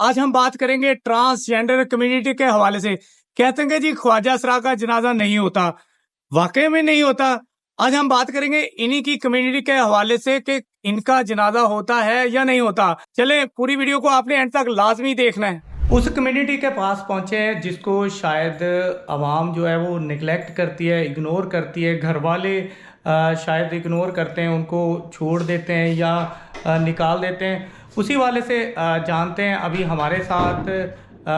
आज हम बात करेंगे ट्रांसजेंडर कम्युनिटी के हवाले से। कहते हैं कि जी ख्वाजा असरा का जनाजा नहीं होता, वाकई में नहीं होता। आज हम बात करेंगे इन्हीं की कम्युनिटी के हवाले से कि इनका जनाजा होता है या नहीं होता। चले पूरी वीडियो को आपने एंड तक लाजमी देखना है। उस कम्युनिटी के पास पहुंचे हैं जिसको शायद आवाम जो है वो निगलेक्ट करती है, इग्नोर करती है। घर वाले शायद इग्नोर करते हैं, उनको छोड़ देते हैं या निकाल देते हैं। उसी वाले से जानते हैं। अभी हमारे साथ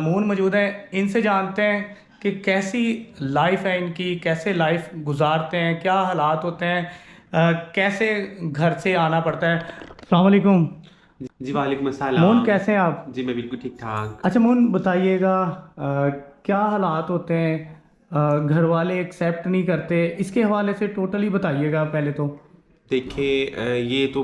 मून मौजूद है, इनसे जानते हैं कि कैसी लाइफ है इनकी, कैसे लाइफ गुजारते हैं, क्या हालात होते हैं, कैसे घर से आना पड़ता है। अस्सलाम वालेकुम। जी वालेकुम अस्सलाम। मून कैसे हैं आप? जी मैं बिल्कुल ठीक ठाक। अच्छा मून बताइएगा, क्या हालात होते हैं, घर वाले एक्सेप्ट नहीं करते, इसके हवाले से टोटली बताइएगा पहले तो। देखिए ये तो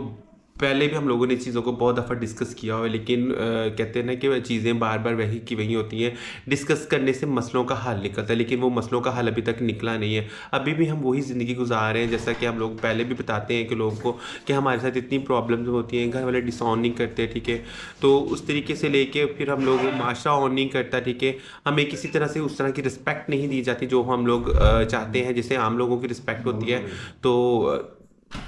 पहले भी हम लोगों ने इस चीज़ों को बहुत दफ़ा डिस्कस किया हुआ है, लेकिन कहते हैं ना कि वह चीज़ें बार बार वही की वही होती हैं। डिस्कस करने से मसलों का हल निकलता है, लेकिन वो मसलों का हल अभी तक निकला नहीं है। अभी भी हम वही ज़िंदगी गुजार रहे हैं जैसा कि हम लोग पहले भी बताते हैं कि लोगों को कि हमारे साथ इतनी प्रॉब्लम्स होती हैं, घर वाले डिसऑन नहीं करते, ठीक है। तो उस तरीके से लेके फिर हम लोग माशरा ऑन नहीं करता, ठीक है। हमें किसी तरह से उस तरह की रिस्पेक्ट नहीं दी जाती जो हम लोग चाहते हैं, जैसे आम लोगों की रिस्पेक्ट होती है। तो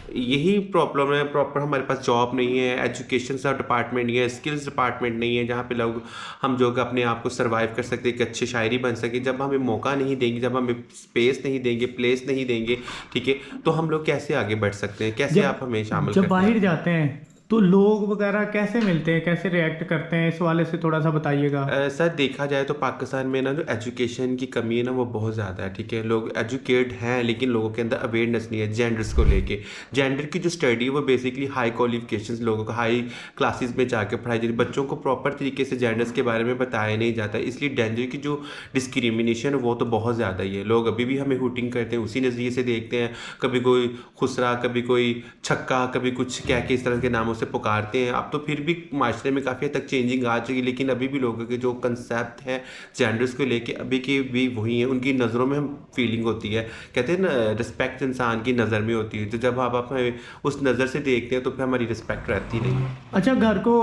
यही प्रॉब्लम है। प्रॉपर हमारे पास जॉब नहीं है, एजुकेशन का डिपार्टमेंट नहीं है, स्किल्स डिपार्टमेंट नहीं है जहाँ पे लोग हम जो अपने आप को सर्वाइव कर सकते, एक अच्छे शायरी बन सके। जब हमें मौका नहीं देंगे, जब हमें स्पेस नहीं देंगे, प्लेस नहीं देंगे, ठीक है, तो हम लोग कैसे आगे बढ़ सकते हैं, कैसे आप हमें शामिल जब करते बाहर हैं। जाते हैं तो लोग वगैरह कैसे मिलते हैं, कैसे रिएक्ट करते हैं, इस वाले से थोड़ा सा बताइएगा। सर देखा जाए तो पाकिस्तान में ना जो एजुकेशन की कमी है ना वो बहुत ज़्यादा है, ठीक है। लोग एजुकेट हैं लेकिन लोगों के अंदर अवेयरनेस नहीं है जेंडर्स को लेके। जेंडर की जो स्टडी है वो बेसिकली हाई क्वालिफिकेशंस लोगों को हाई क्लासेस में जाके पढ़ाई जाती है। बच्चों को प्रॉपर तरीके से जेंडर्स के बारे में बताया नहीं जाता, इसलिए जेंडर की जो डिस्क्रिमिनेशन है वो तो बहुत ज़्यादा ही है। लोग अभी भी हमें हुटिंग करते हैं, उसी नज़रिए से देखते हैं। कभी कोई खुसरा, कभी कोई छक्का, कभी कुछ कह के इस तरह के नामों से पुकारते हैं। अब तो फिर भी माशरे में काफ़ी हद तक चेंजिंग आ चुकी है, लेकिन अभी भी लोगों के जो कंसेप्ट है जेंडर्स को लेके अभी के भी वही है। उनकी नज़रों में हम फीलिंग होती है, कहते हैं ना रिस्पेक्ट इंसान की नज़र में होती है। तो जब आप हमें उस नज़र से देखते हैं तो फिर हमारी रिस्पेक्ट रहती नहीं है। अच्छा घर को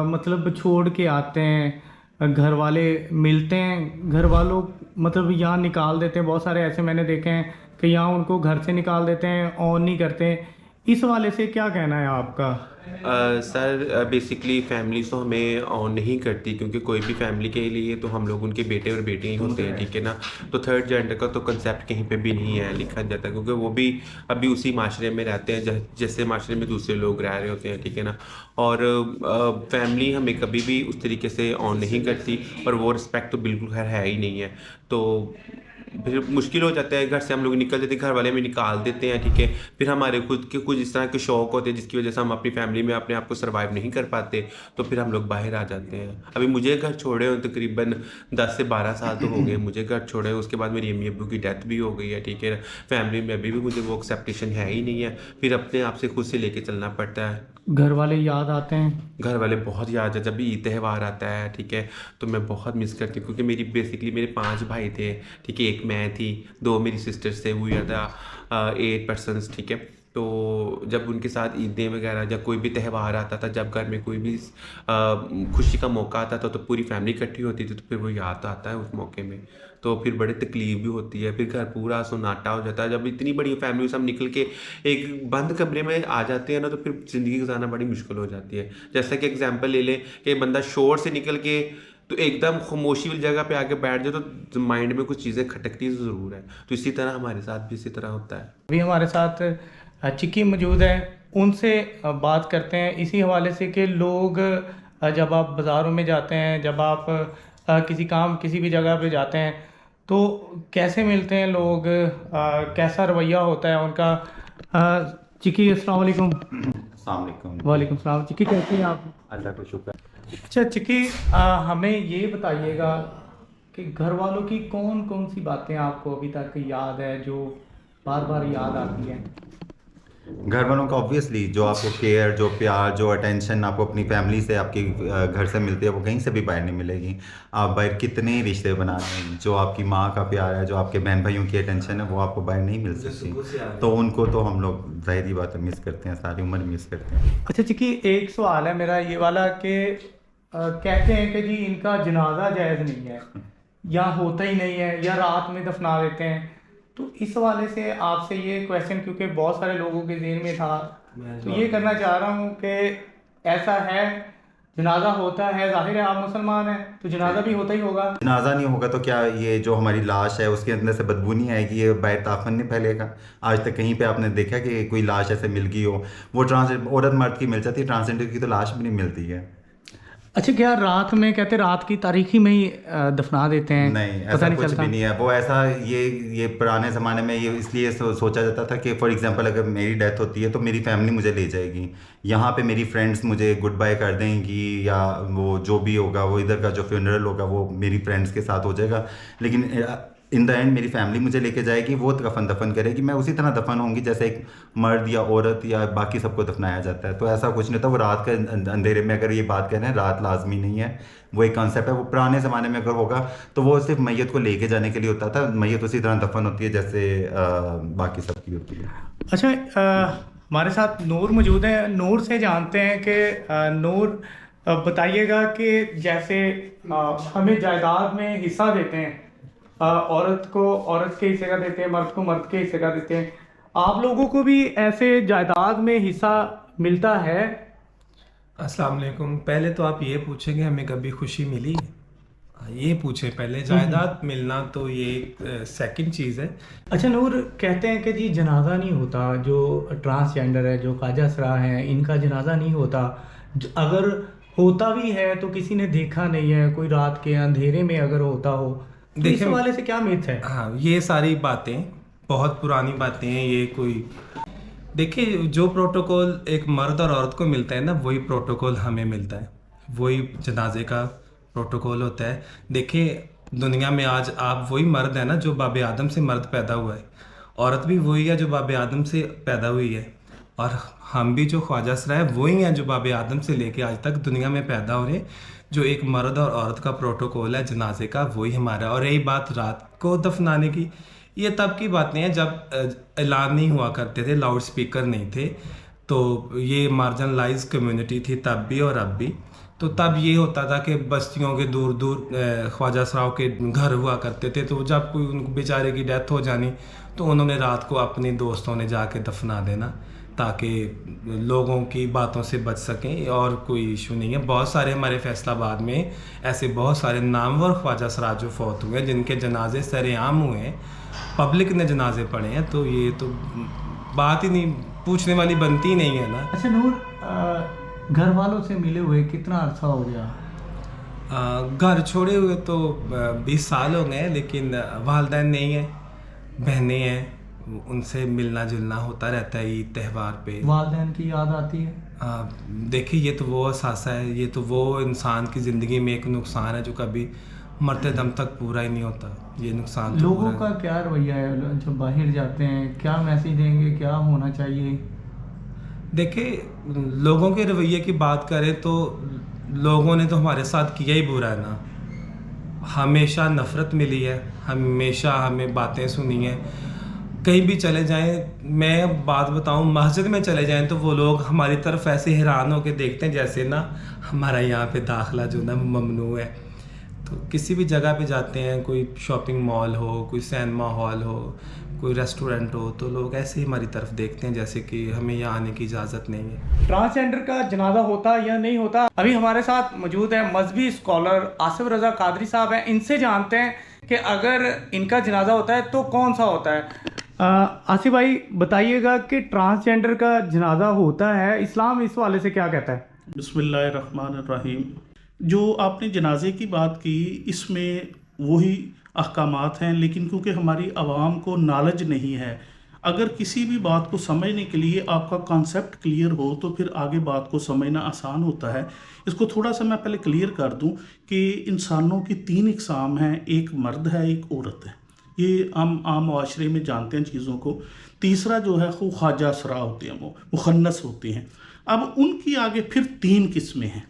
मतलब छोड़ के आते हैं, घर वाले मिलते हैं, घर वालों मतलब यहाँ निकाल देते हैं। बहुत सारे ऐसे मैंने देखे हैं कि यहाँ उनको घर से निकाल देते हैं, ऑन नहीं करते। इस वाले से क्या कहना है आपका? सर बेसिकली फैमिली तो हमें ऑन नहीं करती, क्योंकि कोई भी फैमिली के लिए तो हम लोग उनके बेटे और बेटियाँ ही होते हैं, ठीक है ना। तो थर्ड जेंडर का तो कंसेप्ट कहीं पे भी नहीं है लिखा जाता, क्योंकि वो भी अभी उसी माशरे में रहते हैं जैसे माशरे में दूसरे लोग रह रहे होते हैं, ठीक है ना। और फैमिली हमें कभी भी उस तरीके से ऑन नहीं करती, और वो रिस्पेक्ट तो बिल्कुल खैर है ही नहीं है। तो फिर मुश्किल हो जाता है, घर से हम लोग निकल जाते हैं, घर वाले हमें निकाल देते हैं, ठीक है। फिर हमारे खुद के कुछ इस तरह के शौक होते हैं जिसकी वजह से हम अपनी फैमिली में अपने आप को सर्वाइव नहीं कर पाते, तो फिर हम लोग बाहर आ जाते हैं। अभी मुझे घर छोड़े हो तकरीबन 10 से 12 साल तो हो गए मुझे घर छोड़े। उसके बाद मेरी अम्मी अब्बू की डेथ भी हो गई है, ठीक है। फैमिली में अभी भी मुझे वो एक्सेप्टेशन है ही नहीं है, फिर अपने आप से खुद से लेके चलना पड़ता है। घर वाले याद आते हैं? घर वाले बहुत याद है, जब भी ईद त्यौहार आता है, ठीक है, तो मैं बहुत मिस करती हूँ, क्योंकि मेरी बेसिकली मेरे 5 भाई थे, ठीक है। एक मैं थी, 2 मेरी सिस्टर्स थे, वी आर द 8 पर्सनस, ठीक है। तो जब उनके साथ ईदें वगैरह, जब कोई भी त्यौहार आता था, जब घर में कोई भी खुशी का मौका आता था, तो पूरी फैमिली इकट्ठी होती थी, तो फिर वो याद आता है उस मौके में। तो फिर बड़ी तकलीफ भी होती है, फिर घर पूरा सन्नाटा हो जाता है। जब इतनी बड़ी फैमिली से हम निकल के एक बंद कमरे में आ जाते हैं ना, तो फिर ज़िंदगी गुजारना बड़ी मुश्किल हो जाती है। जैसा कि एग्जांपल ले लें कि बंदा शोर से निकल के तो एकदम खामोशी वाली जगह पे आके बैठ जाए तो माइंड में कुछ चीज़ें खटकती ज़रूर है। तो इसी तरह हमारे साथ भी इसी तरह होता है। अभी हमारे साथ चिक्की मौजूद है, उनसे बात करते हैं इसी हवाले से कि लोग जब आप बाज़ारों में जाते हैं, जब आप किसी काम किसी भी जगह पे जाते हैं, तो कैसे मिलते हैं लोग, कैसा रवैया होता है उनका। चिक्की अस्सलाम वालेकुम। अस्सलाम वालेकुम। वालेकुम सलाम। चिक्की कैसे हैं आप? अल्लाह का शुक्र। अच्छा चिक्की, हमें ये बताइएगा कि घर वालों की कौन कौन सी बातें आपको अभी तक याद है, जो बार बार याद आती हैं? घर वालों का ऑब्वियसली जो आपको केयर, जो प्यार, जो अटेंशन आपको अपनी फैमिली से, आपकी घर से मिलती है, वो कहीं से भी बाहर नहीं मिलेगी। आप बाहर कितने रिश्ते बना लें, जो आपकी माँ का प्यार है, जो आपके बहन भाइयों की अटेंशन है, वो आपको बाहर नहीं मिल सकती। तो उनको तो हम लोग ज़ाहिर सी बात है मिस करते हैं, सारी उम्र मिस करते हैं। अच्छा चिक्की, एक सवाल है मेरा ये वाला कि कहते हैं कि जी इनका जनाजा जायज़ नहीं है या होता ही नहीं है या रात में दफना देते हैं, तो इस हवाले से आपसे ये क्वेश्चन, क्योंकि बहुत सारे लोगों के ज़हन में था, तो ये करना चाह रहा हूँ कि ऐसा है, जनाजा होता है, जाहिर है आप मुसलमान हैं तो जनाजा भी होता ही होगा। जनाजा नहीं होगा तो क्या ये जो हमारी लाश है उसके अंदर से बदबू नहीं आएगी, ये बाहर ताफन नहीं फैलेगा? आज तक कहीं पे आपने देखा कि कोई लाश ऐसे मिल गई हो? वो औरत मर्द की मिल जाती है, ट्रांसजेंडर की तो लाश भी नहीं मिलती है। अच्छा, क्या रात में कहते रात की तारीखी में ही दफना देते हैं? नहीं, पता ऐसा नहीं कुछ चलता। भी नहीं है। वो ऐसा ये पुराने ज़माने में ये इसलिए सोचा जाता था कि फॉर एग्जांपल अगर मेरी डेथ होती है तो मेरी फैमिली मुझे ले जाएगी, यहाँ पे मेरी फ्रेंड्स मुझे गुड बाय कर देंगी, या वो जो भी होगा वो इधर का जो फ्यूनरल होगा वो मेरी फ्रेंड्स के साथ हो जाएगा, लेकिन इन द एंड मेरी फैमिली मुझे लेके जाएगी, वो कफन दफन करेगी, मैं उसी तरह दफन होंगी जैसे एक मर्द या औरत या बाकी सबको दफनाया जाता है। तो ऐसा कुछ नहीं था। वो रात के अंधेरे में, अगर ये बात कह रहे हैं, रात लाजमी नहीं है, वो एक कॉन्सेप्ट है। वो पुराने ज़माने में अगर होगा तो वो सिर्फ मैयत को लेके जाने के लिए होता था, मैयत उसी तरह दफन होती है जैसे बाकी सबकी होती है। अच्छा, हमारे साथ नूर मौजूद है। नूर से जानते हैं कि नूर बताइएगा कि जैसे हमें जायदाद में हिस्सा देते हैं, औरत को औरत के हिस्से का देते हैं, मर्द को मर्द के हिस्से का देते हैं, आप लोगों को भी ऐसे जायदाद में हिस्सा मिलता है? अस्सलाम वालेकुम। पहले तो आप ये पूछेंगे हमें कभी खुशी मिली, ये पूछे पहले। जायदाद मिलना तो ये एक सेकंड चीज़ है। अच्छा नूर, कहते हैं कि जी जनाजा नहीं होता, जो ट्रांसजेंडर है, जो ख्वाजा सरा है, इनका जनाजा नहीं होता, अगर होता भी है तो किसी ने देखा नहीं है, कोई रात के अंधेरे में अगर होता हो, तो इस हवाले से क्या मिथ है? हाँ, ये सारी बातें बहुत पुरानी बातें हैं। ये कोई देखिए, जो प्रोटोकॉल एक मर्द और औरत को मिलता है ना, वही प्रोटोकॉल हमें मिलता है, वही जनाजे का प्रोटोकॉल होता है। देखिए, दुनिया में आज आप वही मर्द है ना जो बाबे आदम से मर्द पैदा हुआ है, औरत भी वही है जो बाबे आदम से पैदा हुई है, और हम भी जो ख्वाजा सरा है वही हैं जो बाबे आदम से लेके आज तक दुनिया में पैदा हो रहे। जो एक मर्द और औरत का प्रोटोकॉल है जनाजे का, वही हमारा। और यही बात रात को दफनाने की, ये तब की बातें हैं जब ऐलान नहीं हुआ करते थे, लाउड स्पीकर नहीं थे, तो ये मार्जिनलाइज कम्युनिटी थी तब भी और अब भी। तो तब ये होता था कि बस्तियों के दूर दूर ख्वाजा सराओं के घर हुआ करते थे, तो जब कोई उनको बेचारे की डेथ हो जानी तो उन्होंने रात को अपने दोस्तों ने जाके दफना देना, ताकि लोगों की बातों से बच सकें, और कोई इशू नहीं है। बहुत सारे हमारे फैसलाबाद में ऐसे बहुत सारे नामवर ख्वाजा सरा जो फौत हुए हैं, जिनके जनाजे सरेआम हुए हैं, पब्लिक ने जनाजे पढ़े हैं, तो ये तो बात ही नहीं पूछने वाली बनती ही नहीं है ना। अच्छा नूर, घर वालों से मिले हुए कितना अर्सा हो गया? घर छोड़े हुए तो 20 साल हो गए हैं, लेकिन वालदैन नहीं है, बहनें हैं, उनसे मिलना जुलना होता रहता है ईद त्यौहार पे। वालदैन की याद आती है? देखिए, ये तो वो असासा है, ये तो वो इंसान की ज़िंदगी में एक नुकसान है जो कभी मरते दम तक पूरा ही नहीं होता। ये नुकसान तो लोगों का क्या रवैया है जब बाहर जाते हैं, क्या मैसेज देंगे, क्या होना चाहिए? देखिए, लोगों के रवैये की बात करें तो लोगों ने तो हमारे साथ किया ही बुरा है ना, हमेशा नफ़रत मिली है, हमेशा हमें बातें सुनी हैं। कहीं भी चले जाएं, मैं बात बताऊं, मस्जिद में चले जाएं तो वो लोग हमारी तरफ ऐसे हैरान होकर देखते हैं जैसे ना हमारा यहाँ पे दाखिला जो ना ममनू है। तो किसी भी जगह पे जाते हैं, कोई शॉपिंग मॉल हो, कोई सिनेमा हॉल हो, कोई रेस्टोरेंट हो, तो लोग ऐसे ही हमारी तरफ देखते हैं जैसे कि हमें यहाँ आने की इजाज़त नहीं है। ट्रांसजेंडर का जनाजा होता या नहीं होता? अभी हमारे साथ मौजूद है मजहबी स्कॉलर आसिफ रज़ा कादरी साहब हैं। इनसे जानते हैं कि अगर इनका जनाजा होता है तो कौन सा होता है। आसिफ भाई बताइएगा कि ट्रांसजेंडर का जनाजा होता है, इस्लाम इस वाले से क्या कहता है? बिस्मिल्लाहिर्रहमानिर्रहीम। जो आपने जनाजे की बात की, इसमें वही अहकामात हैं, लेकिन क्योंकि हमारी आवाम को नॉलेज नहीं है, अगर किसी भी बात को समझने के लिए आपका कॉन्सेप्ट क्लियर हो तो फिर आगे बात को समझना आसान होता है। इसको थोड़ा सा मैं पहले क्लियर कर दूं कि इंसानों की 3 इकसाम हैं, एक मर्द है, एक औरत है। ये आम माशरे में जानते हैं चीज़ों को। तीसरा जो है वो ख्वाजा सरा होते हैं, वो मुखन्नस होते हैं। अब उनकी आगे फिर 3 किस्में हैं।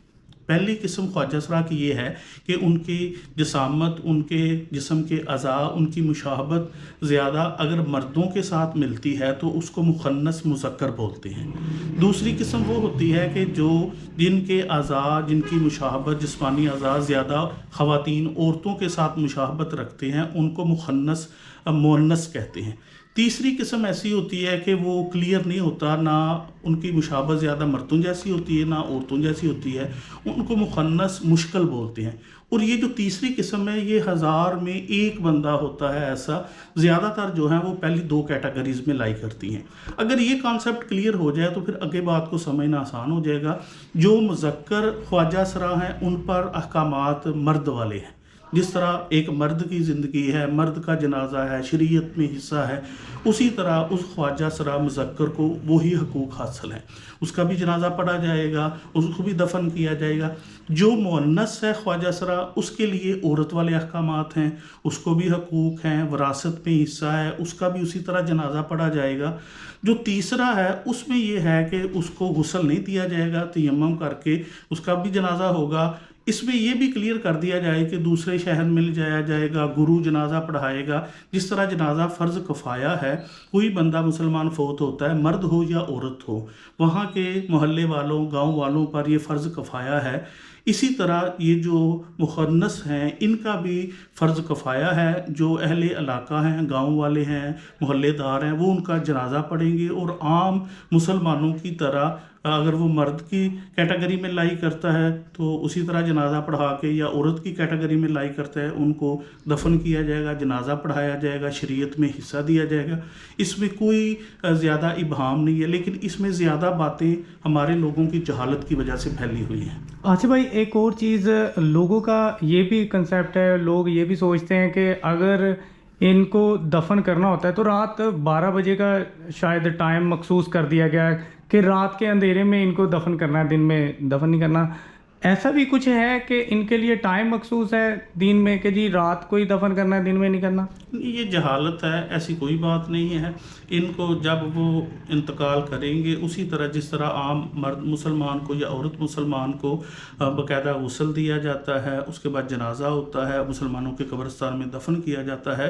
पहली किस्म ख्वाजा सरा की ये है कि उनकी जिसामत, उनके जिस्म के अज़ा, उनकी मुशाहबत ज़्यादा अगर मर्दों के साथ मिलती है तो उसको मुखन्नस मुज़क्कर बोलते हैं। दूसरी किस्म वो होती है कि जो जिनके अज़ा, जिनकी मुशाहबत जिस्मानी अज़ा ज़्यादा ख़वातीन औरतों के साथ मुशाहबत रखते हैं, उनको मुखन्नस मुअन्नस कहते हैं। तीसरी किस्म ऐसी होती है कि वो क्लियर नहीं होता, ना उनकी मुशाबत ज़्यादा मर्दों जैसी होती है ना औरतों जैसी होती है, उनको मुखन्नस मुश्किल बोलते हैं। और ये जो तीसरी किस्म है ये 1000 में एक बंदा होता है ऐसा, ज़्यादातर जो है वो पहली 2 कैटेगरीज़ में लाई करती हैं। अगर ये कॉन्सेप्ट क्लियर हो जाए तो फिर आगे बात को समझना आसान हो जाएगा। जो मुज़क्कर ख्वाजा सरा हैं उन पर अहकामात मर्द वाले हैं। जिस तरह एक मर्द की ज़िंदगी है, मर्द का जनाजा है, शरीयत में हिस्सा है, उसी तरह उस ख्वाजा सरा मुज़क्कर को वही हकूक़ हासिल हैं। उसका भी जनाजा पढ़ा जाएगा, उसको भी दफन किया जाएगा। जो मुअन्नस है ख्वाजा सरा, उसके लिए औरत वाले अहकामात हैं, उसको भी हकूक़ हैं, विरासत में हिस्सा है, उसका भी उसी तरह जनाजा पढ़ा जाएगा। जो तीसरा है उसमें यह है कि उसको गुस्ल नहीं दिया जाएगा, तयम्मुम करके उसका भी जनाजा होगा। इसमें यह भी क्लियर कर दिया जाए कि दूसरे शहर में ले जाया जाएगा, गुरु जनाजा पढ़ाएगा। जिस तरह जनाजा फ़र्ज़ कफ़ाया है, कोई बंदा मुसलमान फ़ौत होता है, मर्द हो या औरत हो, वहाँ के मोहल्ले वालों, गांव वालों पर ये फ़र्ज़ कफ़ाया है। इसी तरह ये जो मुखन्नस हैं इनका भी फ़र्ज़ कफ़ाया है। जो अहले इलाका हैं, गांव वाले हैं, मोहल्लेदार हैं, वो उनका जनाजा पढ़ेंगे और आम मुसलमानों की तरह अगर वो मर्द की कैटेगरी में लाई करता है तो उसी तरह जनाजा पढ़ा के, या औरत की कैटेगरी में लाई करता है उनको दफन किया जाएगा, जनाजा पढ़ाया जाएगा, शरीयत में हिस्सा दिया जाएगा। इसमें कोई ज़्यादा इबहाम नहीं है, लेकिन इसमें ज़्यादा बातें हमारे लोगों की जहालत की वजह से फैली हुई हैं। अच्छा भाई, एक और चीज़ लोगों का ये भी कंसेप्ट है, लोग ये भी सोचते हैं कि अगर इनको दफन करना होता है तो रात 12 बजे का शायद टाइम मखसूस कर दिया गया है कि रात के अंधेरे में इनको दफन करना है, दिन में दफन नहीं करना। ऐसा भी कुछ है कि इनके लिए टाइम मखसूस है दिन में कि जी रात को ही दफन करना है, दिन में नहीं करना? ये जहालत है, ऐसी कोई बात नहीं है। इनको जब वो इंतकाल करेंगे उसी तरह जिस तरह आम मर्द मुसलमान को या औरत मुसलमान को बाकायदा गुस्ल दिया जाता है, उसके बाद जनाजा होता है, मुसलमानों के कब्रिस्तान में दफन किया जाता है,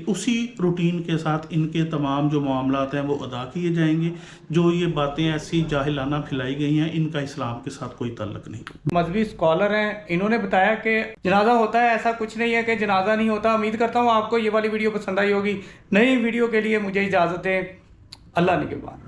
उसी रूटीन के साथ इनके तमाम जो मामलात हैं वो अदा किए जाएंगे। जो ये बातें ऐसी जाहिलाना फैलाई गई हैं, इनका इस्लाम के साथ कोई ताल्लुक नहीं। मजहबी स्कॉलर हैं, इन्होंने बताया कि जनाजा होता है, ऐसा कुछ नहीं है कि जनाजा नहीं होता। उम्मीद करता हूँ आपको ये वाली वीडियो पसंद आई होगी। नई वीडियो के लिए मुझे इजाज़त दें। अल्लाह निगहबान।